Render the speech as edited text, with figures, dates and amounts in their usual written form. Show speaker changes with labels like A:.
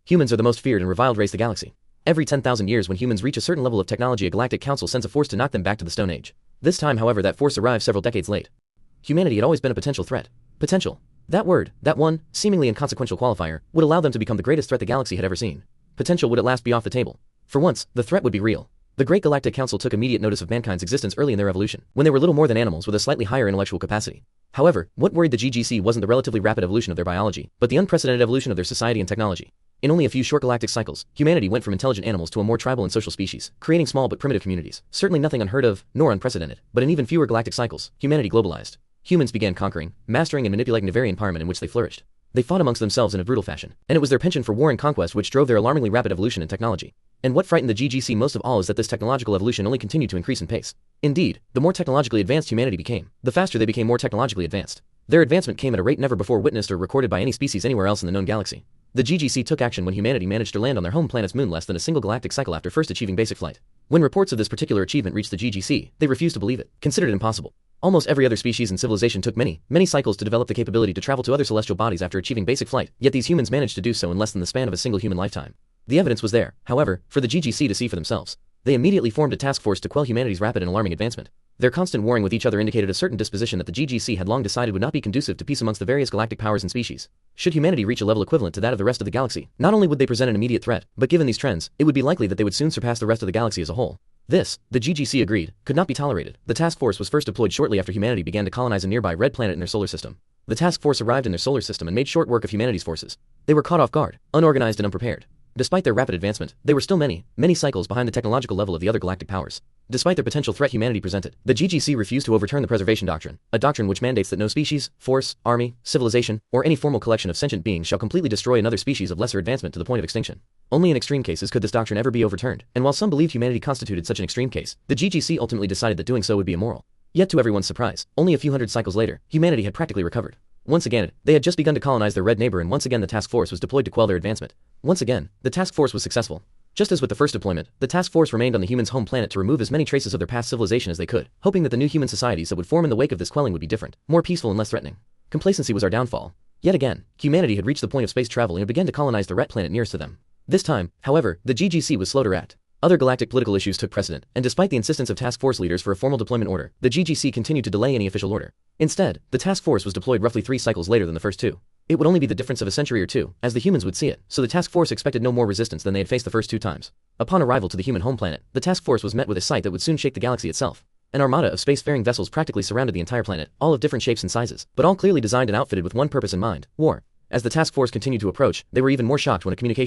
A: Humans are the most feared and reviled race in the galaxy. Every 10,000 years when humans reach a certain level of technology, a galactic council sends a force to knock them back to the Stone Age. This time, however, that force arrived several decades late. Humanity had always been a potential threat. Potential. That word, that one, seemingly inconsequential qualifier, would allow them to become the greatest threat the galaxy had ever seen. Potential would at last be off the table. For once, the threat would be real. The Great Galactic Council took immediate notice of mankind's existence early in their evolution, when they were little more than animals with a slightly higher intellectual capacity. However, what worried the GGC wasn't the relatively rapid evolution of their biology, but the unprecedented evolution of their society and technology. In only a few short galactic cycles, humanity went from intelligent animals to a more tribal and social species, creating small but primitive communities. Certainly nothing unheard of, nor unprecedented, but in even fewer galactic cycles, humanity globalized. Humans began conquering, mastering and manipulating the very environment in which they flourished. They fought amongst themselves in a brutal fashion, and it was their penchant for war and conquest which drove their alarmingly rapid evolution in technology. And what frightened the GGC most of all is that this technological evolution only continued to increase in pace. Indeed, the more technologically advanced humanity became, the faster they became more technologically advanced. Their advancement came at a rate never before witnessed or recorded by any species anywhere else in the known galaxy. The GGC took action when humanity managed to land on their home planet's moon less than a single galactic cycle after first achieving basic flight. When reports of this particular achievement reached the GGC, they refused to believe it, considered it impossible. Almost every other species and civilization took many cycles to develop the capability to travel to other celestial bodies after achieving basic flight, yet these humans managed to do so in less than the span of a single human lifetime. The evidence was there, however, for the GGC to see for themselves. They immediately formed a task force to quell humanity's rapid and alarming advancement. Their constant warring with each other indicated a certain disposition that the GGC had long decided would not be conducive to peace amongst the various galactic powers and species. Should humanity reach a level equivalent to that of the rest of the galaxy, not only would they present an immediate threat, but given these trends, it would be likely that they would soon surpass the rest of the galaxy as a whole. This, the GGC agreed, could not be tolerated. The task force was first deployed shortly after humanity began to colonize a nearby red planet in their solar system. The task force arrived in their solar system and made short work of humanity's forces. They were caught off guard, unorganized and unprepared. Despite their rapid advancement, they were still many cycles behind the technological level of the other galactic powers. Despite their potential threat humanity presented, the GGC refused to overturn the preservation doctrine, a doctrine which mandates that no species, force, army, civilization, or any formal collection of sentient beings shall completely destroy another species of lesser advancement to the point of extinction. Only in extreme cases could this doctrine ever be overturned, and while some believed humanity constituted such an extreme case, the GGC ultimately decided that doing so would be immoral. Yet to everyone's surprise, only a few hundred cycles later, humanity had practically recovered. Once again, they had just begun to colonize their red neighbor, and once again the task force was deployed to quell their advancement. Once again, the task force was successful. Just as with the first deployment, the task force remained on the humans' home planet to remove as many traces of their past civilization as they could, hoping that the new human societies that would form in the wake of this quelling would be different, more peaceful and less threatening. Complacency was our downfall. Yet again, humanity had reached the point of space travel and had begun to colonize the red planet nearest to them. This time, however, the GGC was slow to react. Other galactic political issues took precedent, and despite the insistence of task force leaders for a formal deployment order, the GGC continued to delay any official order. Instead, the task force was deployed roughly 3 cycles later than the first 2. It would only be the difference of a century or 2, as the humans would see it, so the task force expected no more resistance than they had faced the first 2 times. Upon arrival to the human home planet, the task force was met with a sight that would soon shake the galaxy itself. An armada of spacefaring vessels practically surrounded the entire planet, all of different shapes and sizes, but all clearly designed and outfitted with one purpose in mind: war. As the task force continued to approach, they were even more shocked when a communication